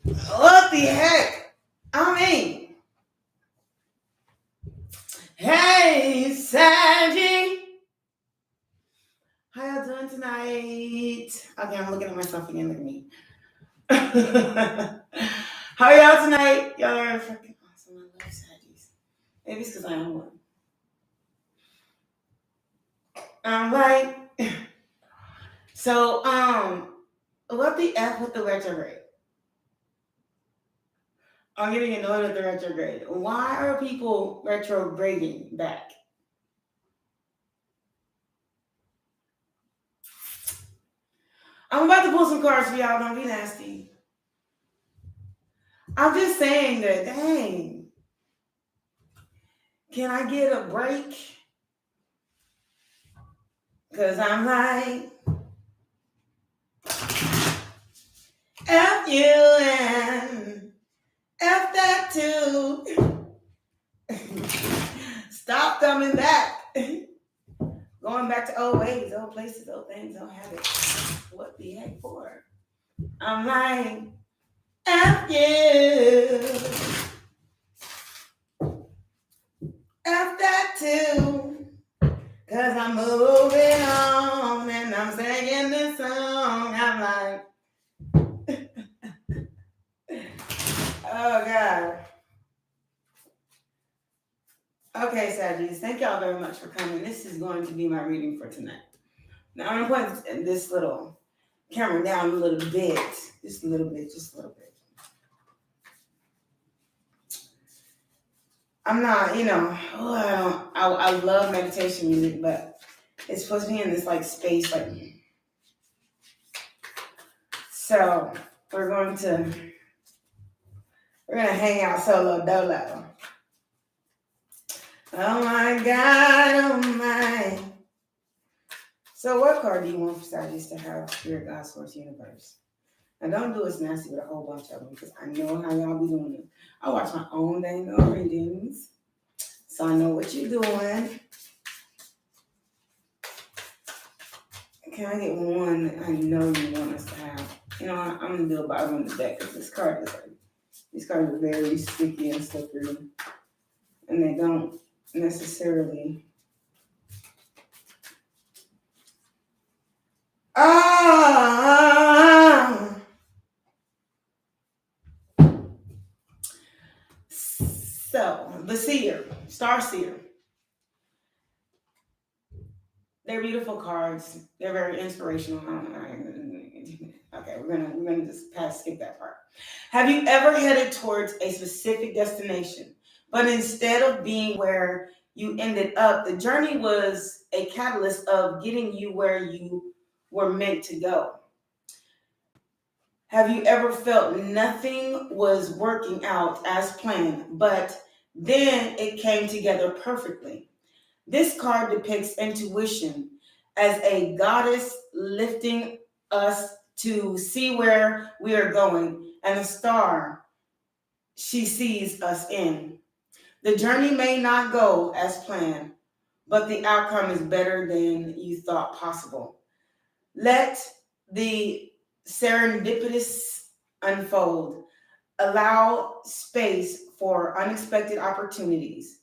What the heck? I mean, hey, Saggy. How y'all doing tonight? Okay, I'm looking at myself again. Look at me. How y'all tonight? Y'all are fucking awesome. I love Saggies. Maybe it's because I am one. I'm right. So, what the F with the retrograde? I'm getting annoyed with the retrograde. Why are people retrograding back? I'm about to pull some cards for y'all. Don't be nasty. I'm just saying that, dang. Can I get a break? Because I'm like, F you and F that too. Stop coming back. Going back to old ways, old places, old things, old habits. What the heck for? I'm like, F you. F that too. Cause I'm moving on and I'm singing this song. I'm like, oh God. Okay, Saggies, thank y'all very much for coming. This is going to be my reading for tonight. Now I'm gonna put this little camera down a little bit. Just a little bit, just a little bit. I'm not, I love meditation music, but it's supposed to be in this like space like so we're gonna hang out solo dolo. Oh my God, oh my. So what card do you want for Sagittarius to have? Spirit, God, Source, Universe. Now don't do us nasty with a whole bunch of them because I know how y'all be doing it. I watch my own dang readings, so I know what you're doing. Can I get one that I know you want us to have? You know, I'm gonna do a bottom of the deck because these cards are very sticky and slippery, and they don't necessarily. So the Seer, Star Seer. They're beautiful cards. They're very inspirational. Okay, we're gonna just skip that part. Have you ever headed towards a specific destination, but instead of being where you ended up, the journey was a catalyst of getting you where you were meant to go? Have you ever felt nothing was working out as planned, but then it came together perfectly? This card depicts intuition as a goddess lifting us to see where we are going, and a star she sees us in. The journey may not go as planned, but the outcome is better than you thought possible. Let the serendipitous unfold. Allow space for unexpected opportunities.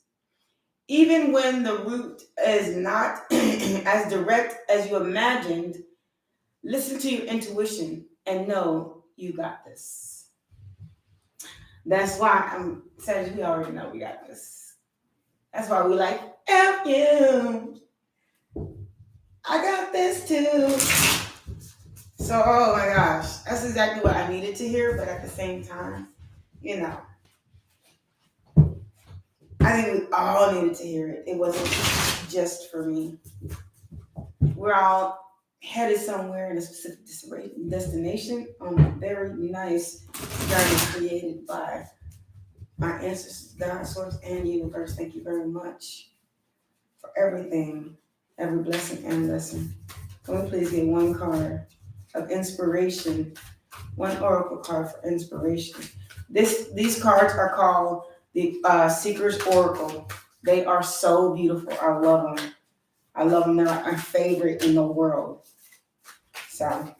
Even when the route is not as direct as you imagined, listen to your intuition and know you got this. That's why I'm saying we already know we got this. That's why we like, F you. I got this too. So, oh my gosh, that's exactly what I needed to hear, but at the same time, I think we all needed to hear it. It wasn't just for me. We're all headed somewhere in a specific destination on a very nice journey created by my ancestors, God, Source, and Universe. Thank you very much for everything, every blessing and lesson. Can we please get one card of inspiration, one oracle card for inspiration? These cards are called the Seeker's Oracle. They are so beautiful. I love them. They're my favorite in the world. So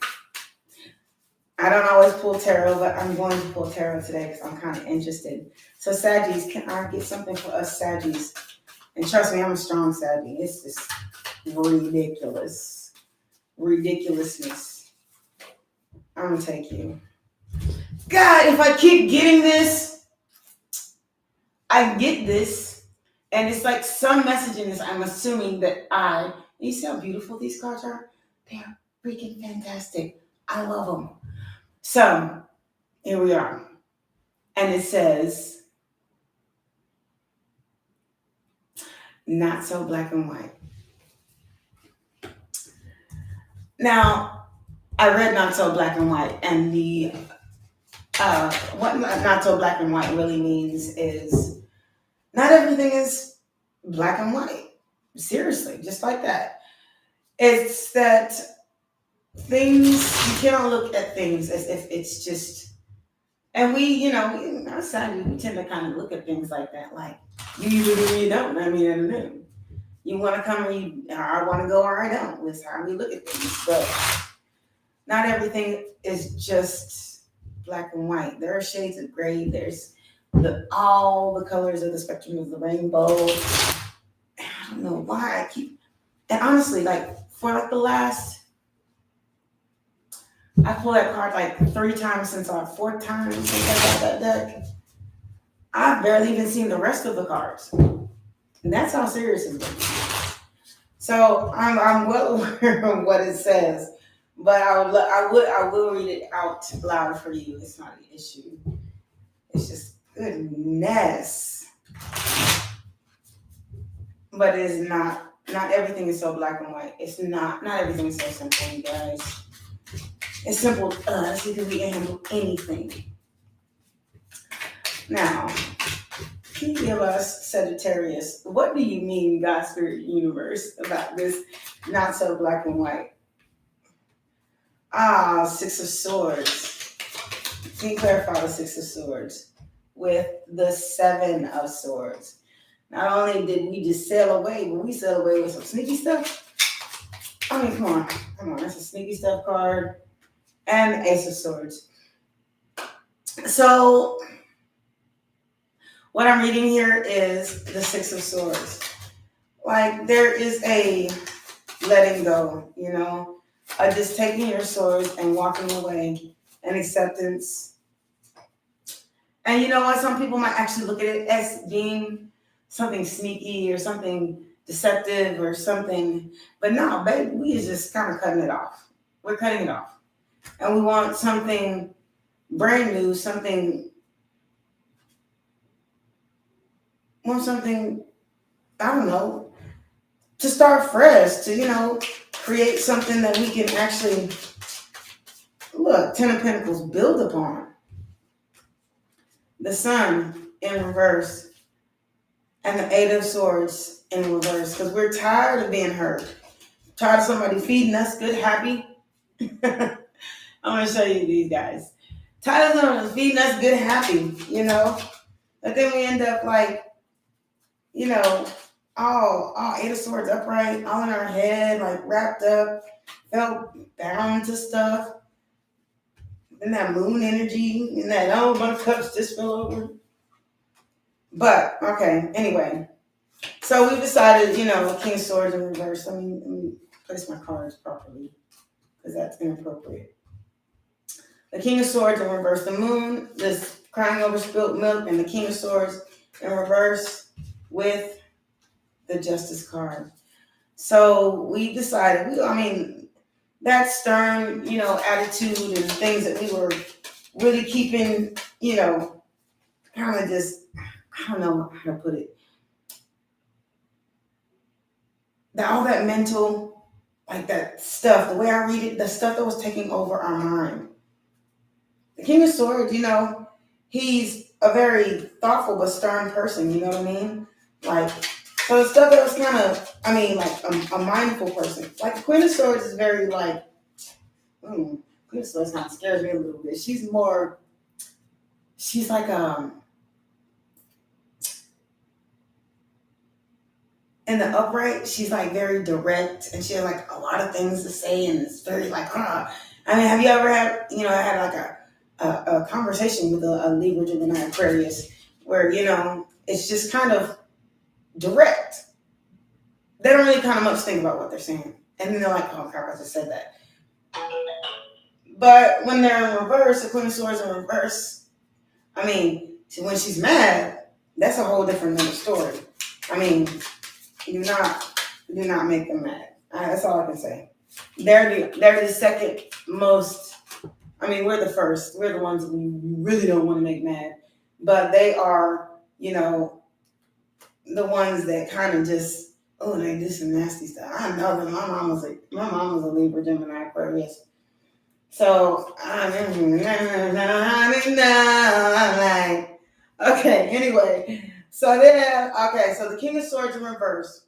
I don't always pull tarot, but I'm going to pull tarot today because I'm kind of interested. So Saggies, can I get something for us Saggies? And trust me, I'm a strong Saggy. It's just ridiculous. Ridiculousness. I'm going to take you. God, if I keep getting this, I get this. And it's like some message in this, I'm assuming that you see how beautiful these cards are? They're freaking fantastic. I love them. So, here we are. And it says, not so black and white. Now, I read Not So Black and White, and what Not So Black and White really means is not everything is black and white. Seriously, just like that. It's that things, you cannot look at things as if it's just, and we outside we tend to kind of look at things like that, like you either do or you don't. I mean, I don't know. You want to come or I want to go or I don't. That's how we look at things. But not everything is just black and white. There are shades of gray. There's all the colors of the spectrum of the rainbow. And I don't know why I keep, and honestly, like for like the last, I pulled that card like 3 times since our 4th time since I got that deck. I've barely even seen the rest of the cards. And that's how serious it's been. So I'm well aware of what it says, but I will read it out loud for you. It's not an issue. It's just goodness. But it is not everything is so black and white. It's not everything is so simple, you guys. It's simple to us because we can handle anything. Now, can you give us, Sagittarius, what do you mean, God, Spirit, Universe, about this not so black and white? 6 of Swords. Can you clarify the 6 of Swords with the 7 of Swords? Not only did we just sail away, but we sailed away with some sneaky stuff. I mean, come on, that's a sneaky stuff card. And Ace of Swords. So, what I'm reading here is the 6 of Swords. Like, there is a letting go, just taking your swords and walking away, and acceptance. And you know what? Some people might actually look at it as being something sneaky or something deceptive or something. But no, baby, we is just kind of cutting it off. We're cutting it off. And we want something brand new, something, I don't know, to start fresh, to, create something that we can actually, look, 10 of Pentacles, build upon. The Sun in reverse and the 8 of Swords in reverse, because we're tired of being hurt. Tired of somebody feeding us good, happy. I'm going to show you these guys. Tired of somebody feeding us good, happy, But then we end up like, all 8 of Swords upright, all in our head, like wrapped up, felt bound to stuff. And that moon energy, and that, buttercups just fell over. But, okay, anyway. So we decided, King of Swords in reverse. Let me place my cards properly, because that's inappropriate. The King of Swords in reverse. The moon, this crying over spilt milk, and the King of Swords in reverse with the Justice card. So we decided, that stern, attitude and things that we were really keeping, kind of just, I don't know how to put it. All that mental, like that stuff, the way I read it, the stuff that was taking over our mind. The King of Swords, he's a very thoughtful but stern person, you know what I mean? Like, so the stuff that was kind of, a mindful person. Like, the Queen of Swords is very, like, Queen of Swords kind of scares me a little bit. She's like, in the upright, she's, like, very direct, and she has, like, a lot of things to say, and it's very, like, I mean, have you ever had, had like a conversation with a Libra, Gemini, Aquarius, where, it's just kind of direct. They don't really kind of much think about what they're saying. And then they're like, oh, crap, I just said that. But when they're in reverse, the Queen of Swords in reverse, I mean, when she's mad, that's a whole different story. I mean, do not make them mad. That's all I can say. They're the second most. I mean, we're the first. We're the ones that we really don't want to make mad, but they are, the ones that kind of just, oh, they do some nasty stuff. I know that my mom was a Libra, Gemini, Aquarius. So okay. Anyway, so the King of Swords in reverse.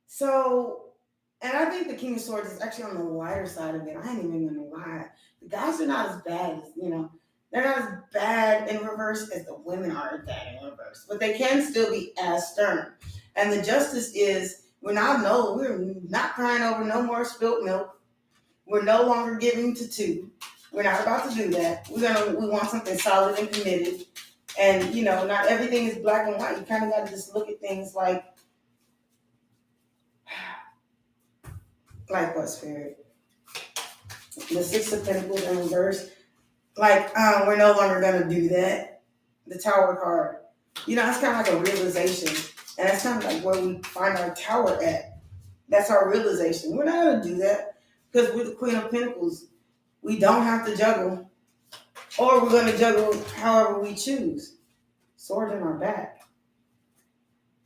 So, and I think the King of Swords is actually on the lighter side of it. I ain't even gonna lie. The guys are not as bad as, they're not as bad in reverse as the women are bad in reverse. But they can still be as stern. And the justice is, we're not crying over no more spilt milk. We're no longer giving to two. We're not about to do that. We want something solid and committed. And, not everything is black and white. You kind of got to just look at things like what, Spirit? The Six of Pentacles in reverse. We're no longer going to do that. The Tower card. It's kind of like a realization. And that's kind of like where we find our Tower at. That's our realization. We're not going to do that. Because we're the Queen of Pentacles. We don't have to juggle. Or we're going to juggle however we choose. Sword in our back.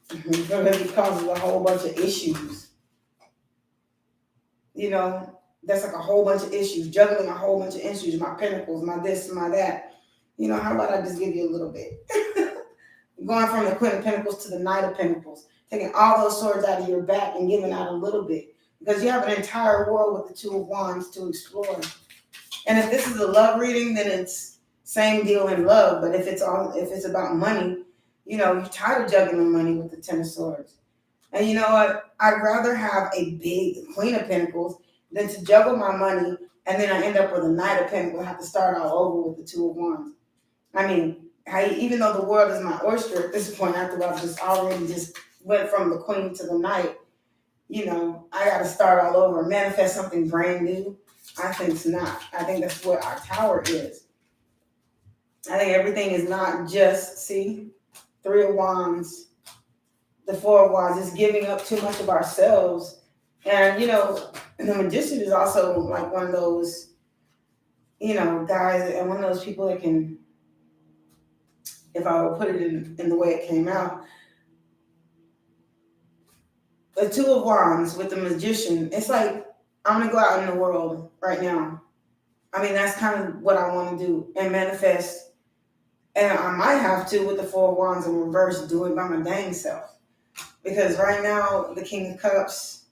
Because it causes a whole bunch of issues. That's like a whole bunch of issues. Juggling a whole bunch of issues. My pentacles, my this, my that. How about I just give you a little bit? Going from the Queen of Pentacles to the Knight of Pentacles. Taking all those swords out of your back and giving out a little bit. Because you have an entire world with the Two of Wands to explore. And if this is a love reading, then it's same deal in love. But if it's about money, you're tired of juggling money with the Ten of Swords. And you know what? I'd rather have a big Queen of Pentacles than to juggle my money and then I end up with a Knight of Pentacles and have to start all over with the Two of Wands. I mean, even though the world is my oyster at this point, after I've just already just went from the Queen to the Knight, I got to start all over, manifest something brand new. I think it's not. I think that's what our Tower is. I think everything is not just, Three of Wands, the Four of Wands is giving up too much of ourselves. And, the Magician is also like one of those, guys, and one of those people that can, if I would put it in the way it came out, the Two of Wands with the Magician, it's like, I'm going to go out in the world right now. I mean, that's kind of what I want to do and manifest. And I might have to, with the Four of Wands in reverse, do it by my dang self. Because right now, the King of Cups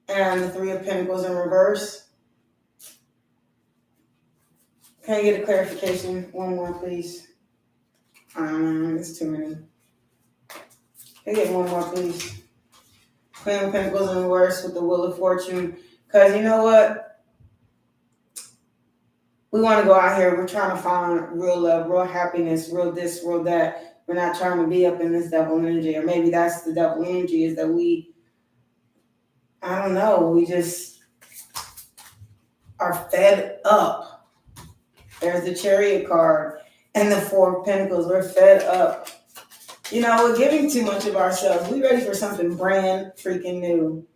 and the Three of Pentacles in reverse. Can I get a clarification? One more, please. It's too many. Can I get one more, please? Queen of Pentacles in reverse with the Wheel of Fortune. Because you know what? We want to go out here. We're trying to find real love, real happiness, real this, real that. We're not trying to be up in this devil energy. Or maybe that's the devil energy, is that I don't know, we just are fed up. There's the Chariot card and the Four of Pentacles. We're fed up. We're giving too much of ourselves. We're ready for something brand freaking new,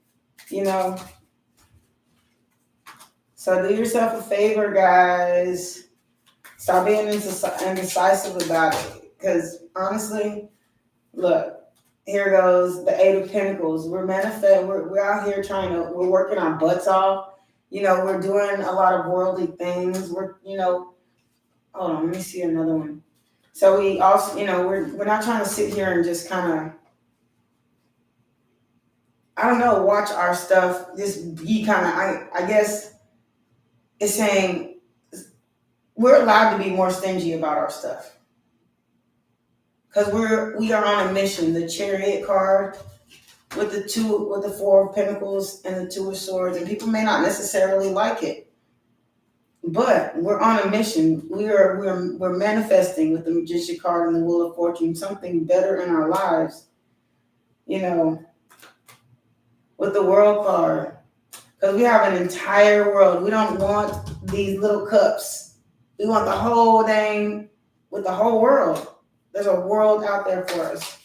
So do yourself a favor, guys. Stop being indecisive about it. Because honestly, look, here goes the Eight of Pentacles. We're manifesting. We're out here we're working our butts off. We're doing a lot of worldly things. Hold on, let me see another one. So we also, we're not trying to sit here and just kind of, I don't know, watch our stuff. Just be kind of, I guess it's saying we're allowed to be more stingy about our stuff. Because we are on a mission. The Chariot card, with the Four of Pentacles and the Two of Swords, and people may not necessarily like it, but we're on a mission. We're manifesting with the Magician card and the Wheel of Fortune something better in our lives. You know, with the World card, because we have an entire world. We don't want these little cups. We want the whole thing with the whole world. There's a world out there for us.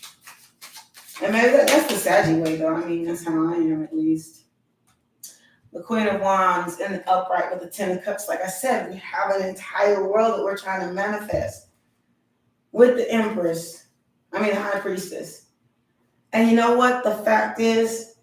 And maybe that's the Saggy way, though. I mean, that's how I am, at least. The Queen of Wands in the upright with the Ten of Cups. Like I said, we have an entire world that we're trying to manifest with the Empress. I mean, the High Priestess. And you know what? The fact is,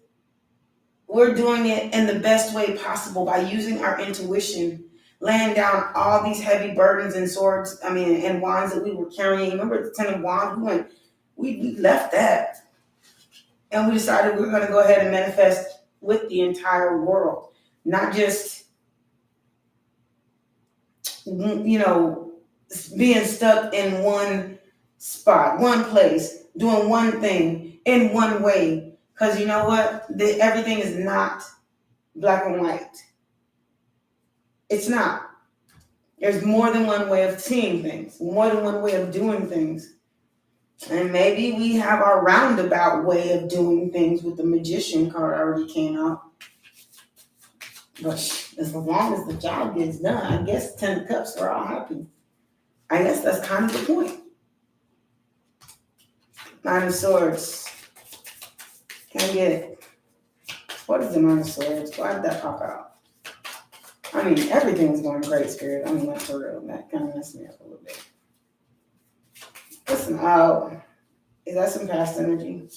we're doing it in the best way possible by using our intuition, laying down all these heavy burdens and swords, and wands that we were carrying. Remember the Ten of Wands? We left that. And we decided we were going to go ahead and manifest with the entire world. Not just, being stuck in one spot, one place, doing one thing in one way. Because you know what? Everything is not black and white. It's not. There's more than one way of seeing things, more than one way of doing things. And maybe we have our roundabout way of doing things with the Magician card already came out. But as long as the job gets done, I guess 10 of Cups, we're all happy. I guess that's kind of the point. Nine of Swords. Can't get it. What is the Nine of Swords? Why did that pop out? I mean, everything was going great, Spirit. I mean, like, for real. That kind of messed me up a little bit. Listen, is that some past energy?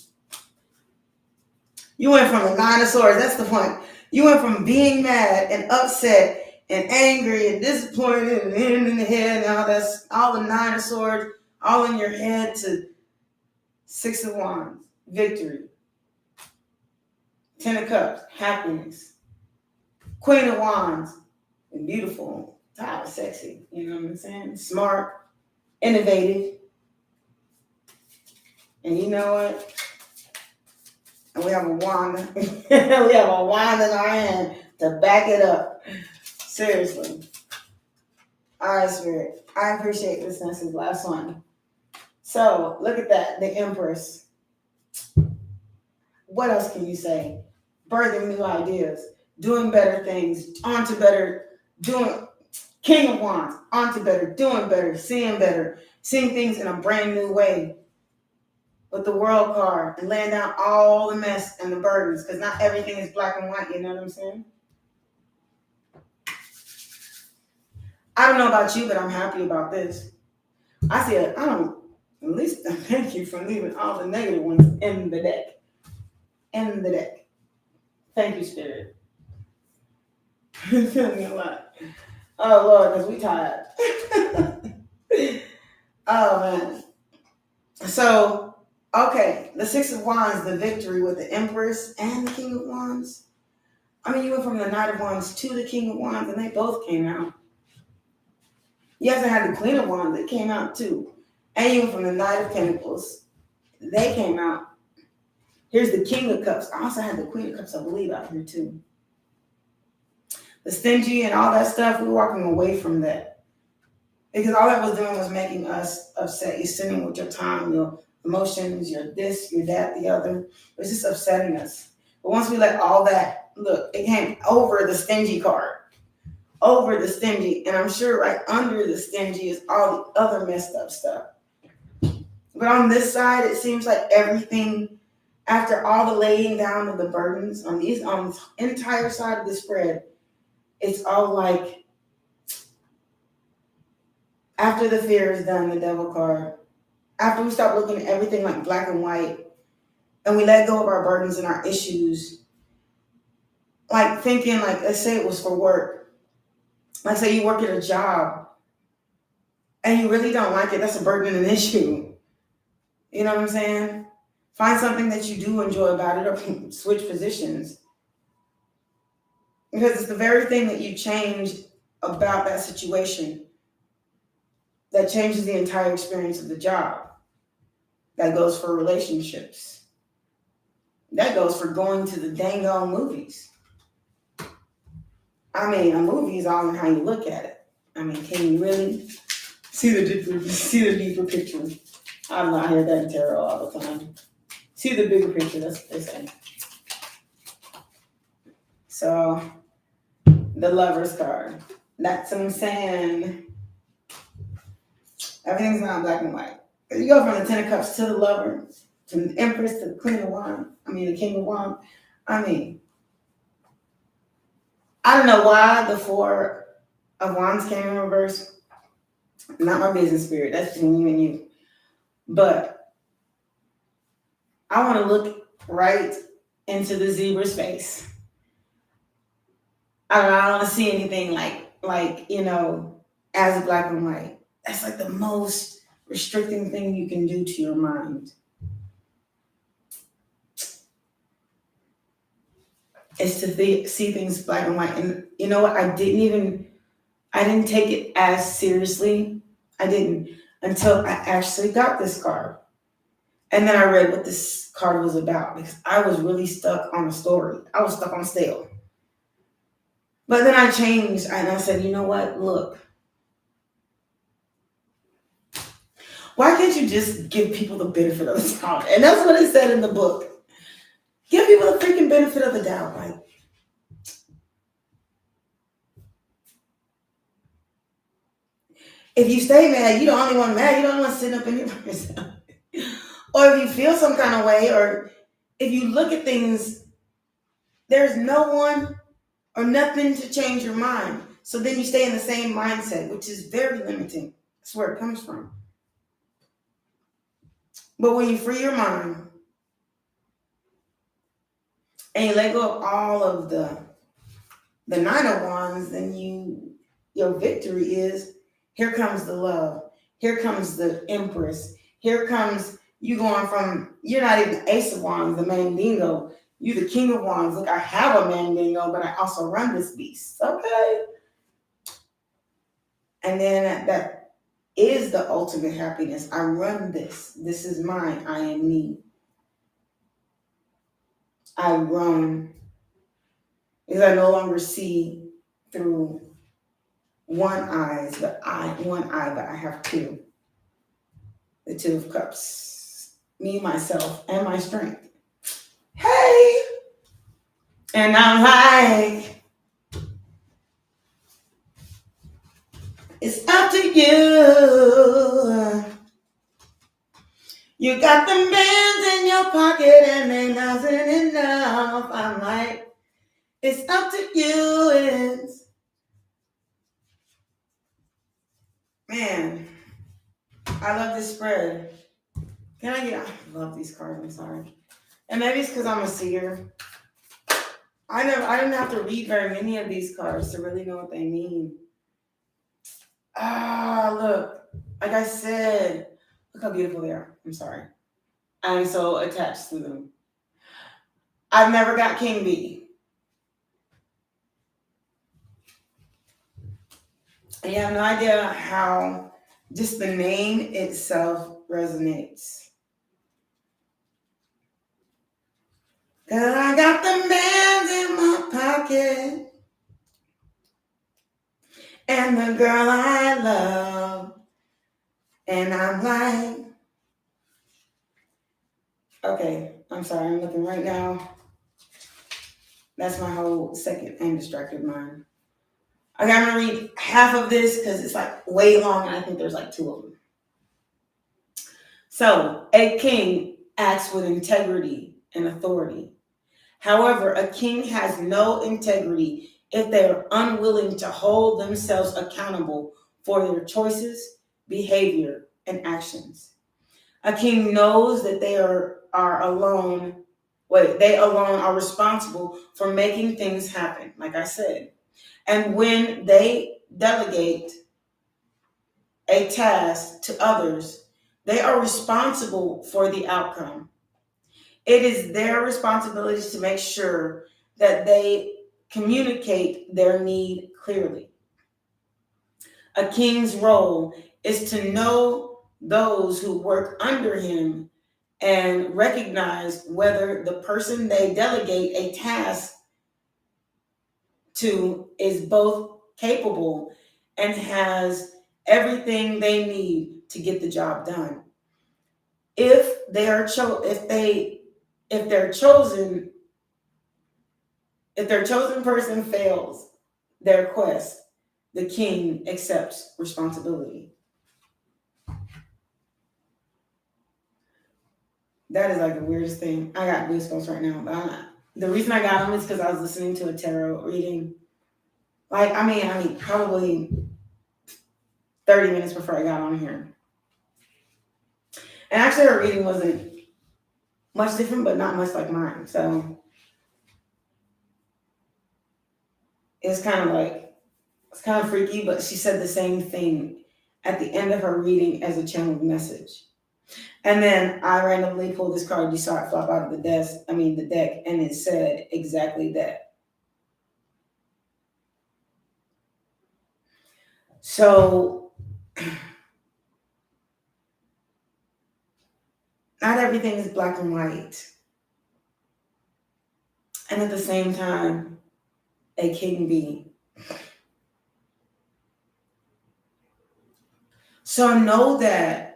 You went from the Nine of Swords. That's the point. You went from being mad and upset and angry and disappointed and in the head and all the Nine of Swords, all in your head, to Six of Wands, victory. Ten of Cups, happiness. Queen of Wands, and beautiful, tired, sexy. You know what I'm saying? Smart, innovative. And you know what? And we have a wand. We have a wand in our hand to back it up. Seriously. All right, Spirit. I appreciate this. This is the last one. So look at that. The Empress. What else can you say? Birthing new ideas. Doing better things. On to better. Doing. King of Wands. On to better. Doing better. Seeing better. Seeing things in a brand new way. With the World card and laying down all the mess and the burdens, because not everything is black and white, you know what I'm saying? I don't know about you, but I'm happy about this. I see it. At least thank you for leaving all the negative ones in the deck. In the deck. Thank you, Spirit. It's feeling me a lot. Oh, Lord, because we tired. Oh, man. So, okay, the Six of Wands, the victory with the Empress and the King of Wands. I mean, you went from the Knight of Wands to the King of Wands, and they both came out. You also had the Queen of Wands that came out too. And you went from the Knight of Pentacles. They came out. Here's the King of Cups. I also had the Queen of Cups, I believe, out here too. The stingy and all that stuff, we're walking away from that. Because all that was doing was making us upset. You're sitting with your time, your emotions, your this, your that, the other. It's just upsetting us. But once we let all that, look, it came over the stingy card. Over the stingy. And I'm sure right under the stingy is all the other messed up stuff. But on this side, it seems like everything, after all the laying down of the burdens on this entire side of the spread, it's all like, after the fear is done, the Devil card, after we stop looking at everything like black and white, and we let go of our burdens and our issues, like thinking, like, let's say it was for work. Like, say you work at a job, and you really don't like it, that's a burden and an issue. You know what I'm saying? Find something that you do enjoy about it, or switch positions. Because it's the very thing that you change about that situation that changes the entire experience of the job. That goes for relationships. That goes for going to the dang on movies. I mean, a movie is all in how you look at it. I mean, can you really see the deeper picture? I'm not hear that in tarot all the time. See the bigger picture, that's what they say. So, the Lover's card. That's what I'm saying. Everything's not black and white. You go from the Ten of Cups to the Lover, to the Empress, to the Queen of Wands. The King of Wands. I don't know why the Four of Wands came in reverse. Not my business, Spirit. That's between you and you. But I want to look right into the zebra's face. I don't want to see anything like as black and white. That's like the most restricting thing you can do to your mind. Is to see things black and white. And you know what? I didn't take it as seriously. I didn't until I actually got this card. And then I read what this card was about because I was really stuck on a story. I was stuck on stale. But then I changed and I said, you know what? Look. Why can't you just give people the benefit of the doubt? And that's what it said in the book. Give people the freaking benefit of the doubt. Like, if you stay mad, you the only one mad. You don't want to sit up in your yourself. Or if you feel some kind of way, or if you look at things, there's no one or nothing to change your mind. So then you stay in the same mindset, which is very limiting. That's where it comes from. But when you free your mind and you let go of all of the Nine of Wands, then your victory is, here comes the love. Here comes the Empress. Here comes you going from, you're not even the Ace of Wands, the Mandingo. You the King of Wands. Look, I have a Mandingo, but I also run this beast. Okay. And then that is the ultimate happiness. I run this. This is mine. I am me. I run. Because I no longer see through one eye, but I have two. The Two of Cups. Me, myself, and my strength. Hey! And I'm like, it's up to you. You got the bands in your pocket and they nothing enough. I'm like, it's up to you. Man, I love this spread. I love these cards, I'm sorry. And maybe it's because I'm a seer. I didn't have to read very many of these cards to really know what they mean. Look, like I said, look how beautiful they are. I'm sorry. I'm so attached to them. I've never got King B. And you have no idea how just the name itself resonates. Cause I got the bands in my pocket and the girl I love. And I'm like, okay, I'm sorry, I'm looking right now. That's my whole second and distracted mind. Okay, I'm gonna read half of this because it's like way long and I think there's like two of them. So, a king acts with integrity and authority. However, a king has no integrity if they are unwilling to hold themselves accountable for their choices, behavior, and actions. A king knows that they alone are responsible for making things happen, like I said. And when they delegate a task to others, they are responsible for the outcome. It is their responsibility to make sure that they communicate their need clearly. A king's role is to know those who work under him and recognize whether the person they delegate a task to is both capable and has everything they need to get the job done. If their chosen person fails their quest, the king accepts responsibility. That is like the weirdest thing. I got goosebumps right now. But the reason I got them is because I was listening to a tarot reading. Like, I mean, probably 30 minutes before I got on here. And actually, her reading wasn't much different, but not much like mine. So it's kind of freaky, but she said the same thing at the end of her reading as a channeled message. And then I randomly pulled this card. You saw it flop out of the deck, and it said exactly that. So not everything is black and white. And at the same time, it can be. So know that,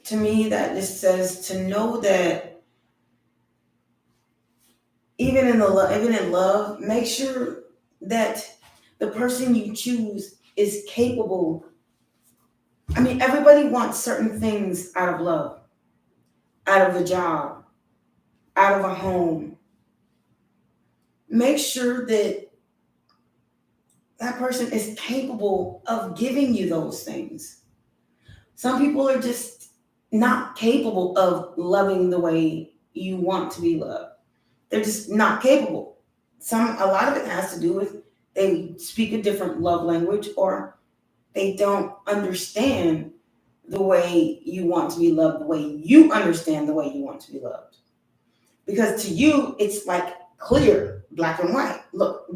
to me, that just says to know that even in love, make sure that the person you choose is capable. I mean, everybody wants certain things out of love, out of a job, out of a home. Make sure that that person is capable of giving you those things. Some people are just not capable of loving the way you want to be loved. They're just not capable. A lot of it has to do with they speak a different love language, or they don't understand the way you want to be loved, the way you understand the way you want to be loved. Because to you, it's like clear, black and white. Look,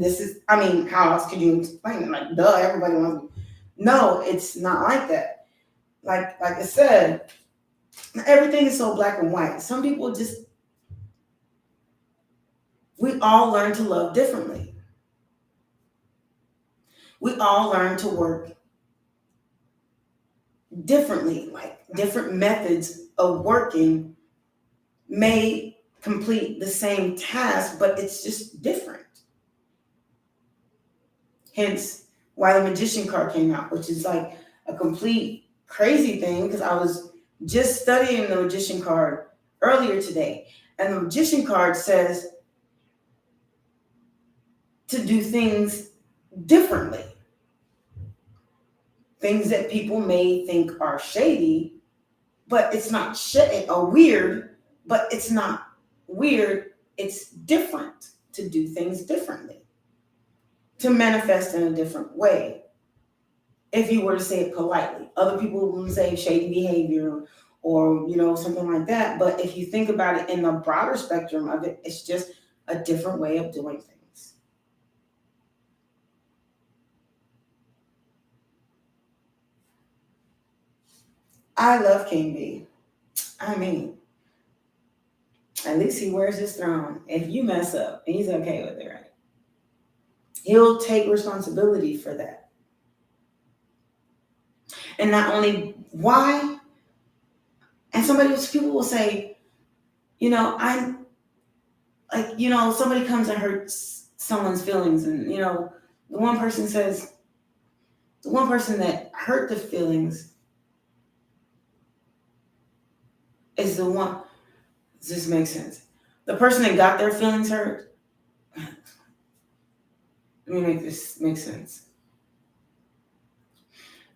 how else could you explain it? Like, duh, everybody wants me. No, it's not like that. Like I said, everything is so black and white. Some people we all learn to love differently. We all learn to work differently, like different methods of working may complete the same task, but it's just different. Hence why the Magician card came out, which is like a complete crazy thing, because I was just studying the Magician card earlier today. And the Magician card says to do things differently. Things that people may think are shady, but it's not or weird, but it's not weird. It's different to do things differently, to manifest in a different way. If you were to say it politely, other people will say shady behavior or, something like that. But if you think about it in the broader spectrum of it, it's just a different way of doing things. I love King B. I mean, at least he wears his throne. If you mess up, he's okay with it, right? He'll take responsibility for that. And not only why, and people will say, somebody comes and hurts someone's feelings, and the one person that hurt the feelings is the one. Does this make sense? The person that got their feelings hurt. Let me make this make sense.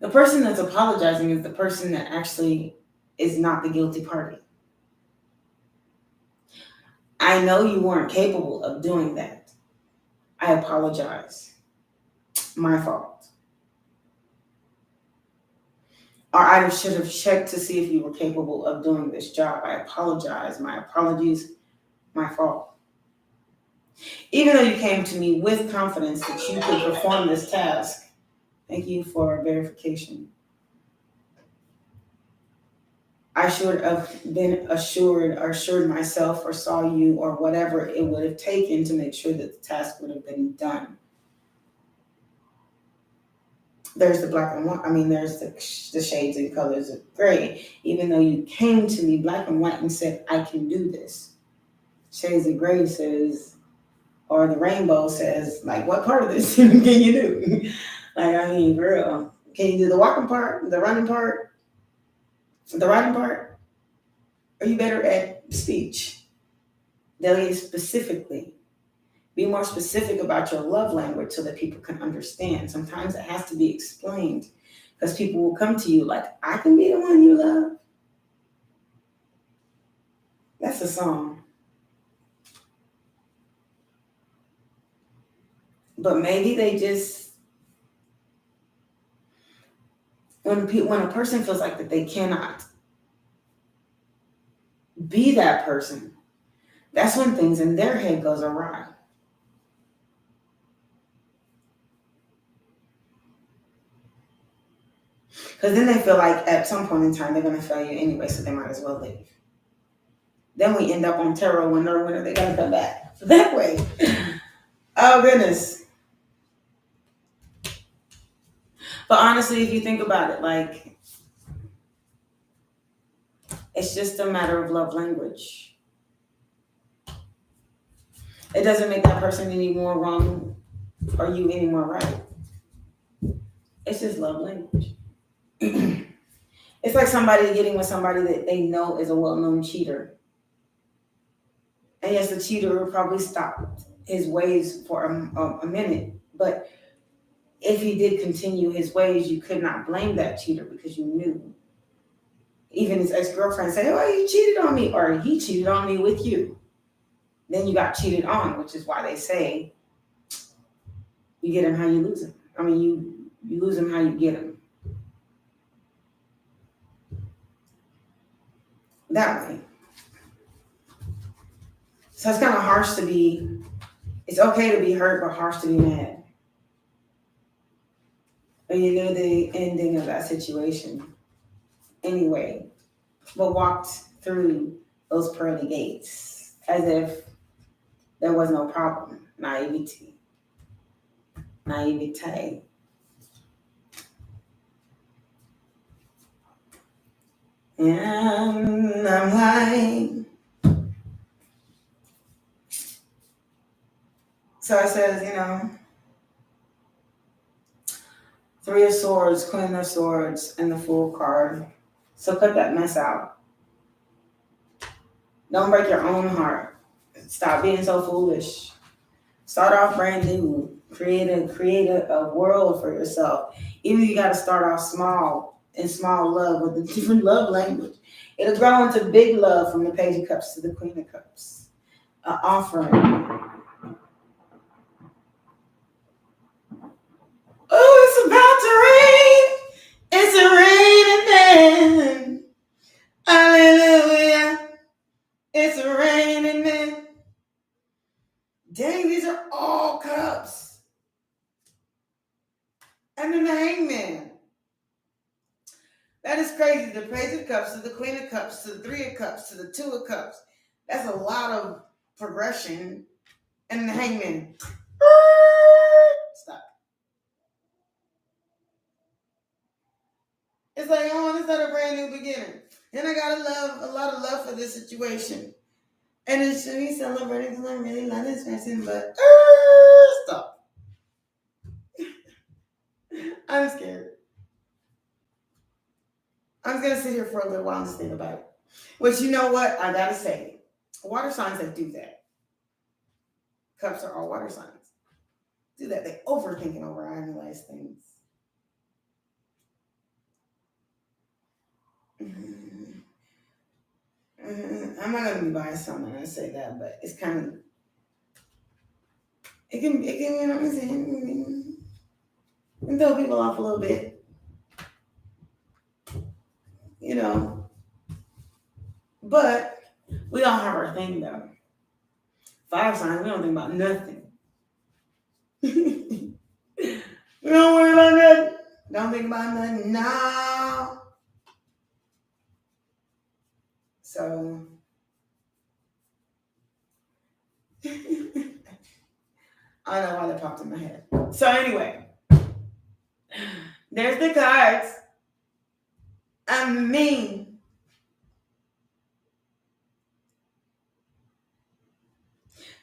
The person that's apologizing is the person that actually is not the guilty party. I know you weren't capable of doing that. I apologize. My fault. Or I should have checked to see if you were capable of doing this job. I apologize. My apologies. My fault. Even though you came to me with confidence that you could perform this task, thank you for verification. I should have been assured or assured myself or saw you or whatever it would have taken to make sure that the task would have been done. There's the black and white. I mean, there's the shades and colors of gray. Even though you came to me black and white and said, I can do this. Shades of gray says, or the rainbow says, like, what part of this can you do? Like, I mean, girl, can you do the walking part, the running part, the writing part? Are you better at speech? Delegate specifically. Be more specific about your love language so that people can understand. Sometimes it has to be explained because people will come to you like, I can be the one you love. That's a song. But maybe they just, when a person feels like that they cannot be that person, that's when things in their head goes awry. Because then they feel like at some point in time they're going to fail you anyway, so they might as well leave. Then we end up on tarot when they got to come back. So that way. Oh, goodness. But honestly, if you think about it, like, it's just a matter of love language. It doesn't make that person any more wrong or you any more right. It's just love language. It's like somebody getting with somebody that they know is a well-known cheater. And yes, the cheater will probably stop his ways for a minute. But if he did continue his ways, you could not blame that cheater because you knew. Even his ex-girlfriend say, oh, you cheated on me, or he cheated on me with you. Then you got cheated on, which is why they say you get him how you lose him. I mean, you lose him how you get him. That way. So it's kind of harsh to be, it's okay to be hurt, but harsh to be mad. And you know the ending of that situation anyway, but walked through those pearly gates as if there was no problem. Naivete. And I'm like, so it says, Three of Swords, Queen of Swords, and the Fool card. So cut that mess out. Don't break your own heart. Stop being so foolish. Start off brand new. Create a world for yourself. Even if you got to start off small, in small love with a different love language. It'll grow into big love from the Page of Cups to the Queen of Cups. An offering. Oh, it's about to rain. It's raining men. Hallelujah. It's raining men. Dang, these are all cups. And then the Hangman. That is crazy. The Page of Cups to the Queen of Cups to the Three of Cups to the Two of Cups. That's a lot of progression. And the Hangman. Stop. It's like, oh, let's start a brand new beginning. And I got a lot of love for this situation. And it should be celebrating because I really love this person, but stop. I'm scared. I'm going to sit here for a little while and just think about it. Which, you know what? I got to say, water signs that do that. Cups are all water signs. Do that. They overthink and overanalyze things. I'm not going to be biased on when I say that, but it's kind of, it can, you know what I'm saying? It can throw people off a little bit. But we all have our thing, though. Fire signs, we don't think about nothing. We don't worry about nothing. Don't think about nothing. No. So I don't know why that popped in my head. So anyway, there's the cards. I mean,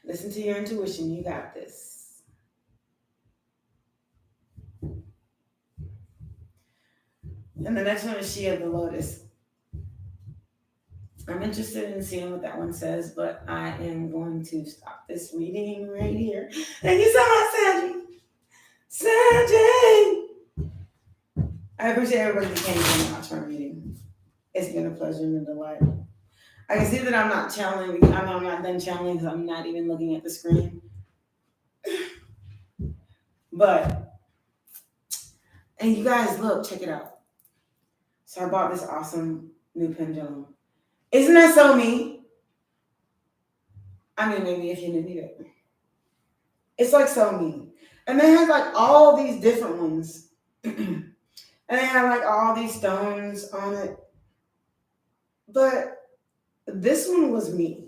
listen to your intuition. You got this. And the next one is She of the Lotus. I'm interested in seeing what that one says, but I am going to stop this reading right here. Thank you so much, Saggy. Saggy! I appreciate everybody that came and watched my reading. It's been a pleasure and a delight. I can see that I'm not channeling. I'm not done channeling because I'm not even looking at the screen. But, and you guys, look, check it out. So I bought this awesome new pendulum. Isn't that so me? I mean, maybe if you knew me that. It's like so me. And they have like all these different ones. And they have like all these stones on it. But this one was me.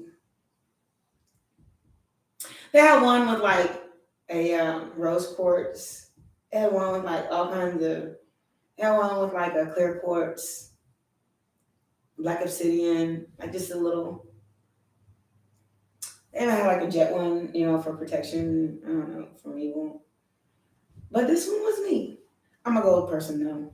They had one with like a rose quartz. They had one with like all kinds of. They had one with like a clear quartz, black obsidian, like just a little. They even had like a jet one, you know, for protection. I don't know, from evil. But this one was me. I'm a gold person though.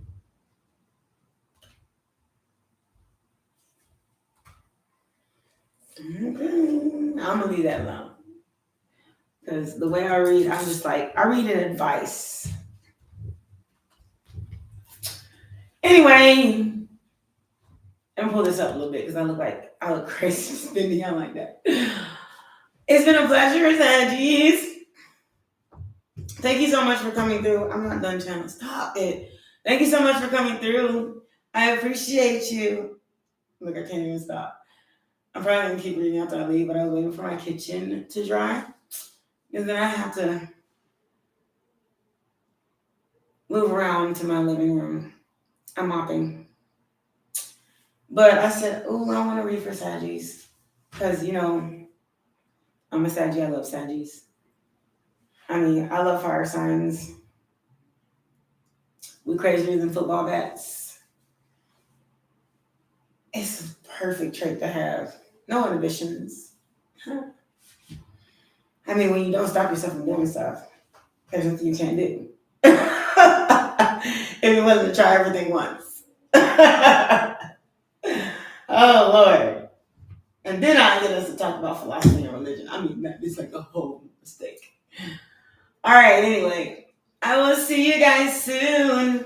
Okay. I'm gonna leave that alone. Because the way I read, I'm just like, I read an advice. Anyway, I'm gonna pull this up a little bit because I look crazy spinning out like that. It's been a pleasure, Sagittarius. Thank you so much for coming through. I'm not done channeling. Stop it. Thank you so much for coming through. I appreciate you. Look, I can't even stop. I'm probably gonna keep reading after I leave, but I was waiting for my kitchen to dry. Because then I have to move around to my living room. I'm mopping. But I said, oh, I want to read for Saggies. Because, you know, I'm a Saggy. I love Saggies. I mean, I love fire signs. We crazier than football bats. It's a perfect trait to have. No inhibitions. I mean, when you don't stop yourself from doing stuff, there's nothing you can't do. If it wasn't to try everything once. Oh, Lord. And then I get us to talk about philosophy and religion. I mean, that is like a whole mistake. All right, anyway. I will see you guys soon.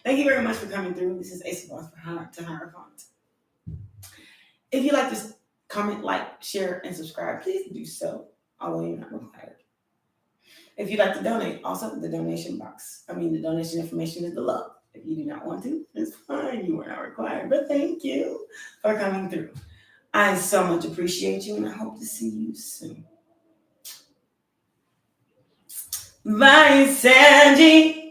Thank you very much for coming through. This is Ace of Wands to Hierophant. If you like this, comment, like, share, and subscribe. Please do so, although you're not required. If you'd like to donate, also the donation information is below. If you do not want to, it's fine. You are not required. But thank you for coming through. I so much appreciate you, and I hope to see you soon. Bye, Sanji.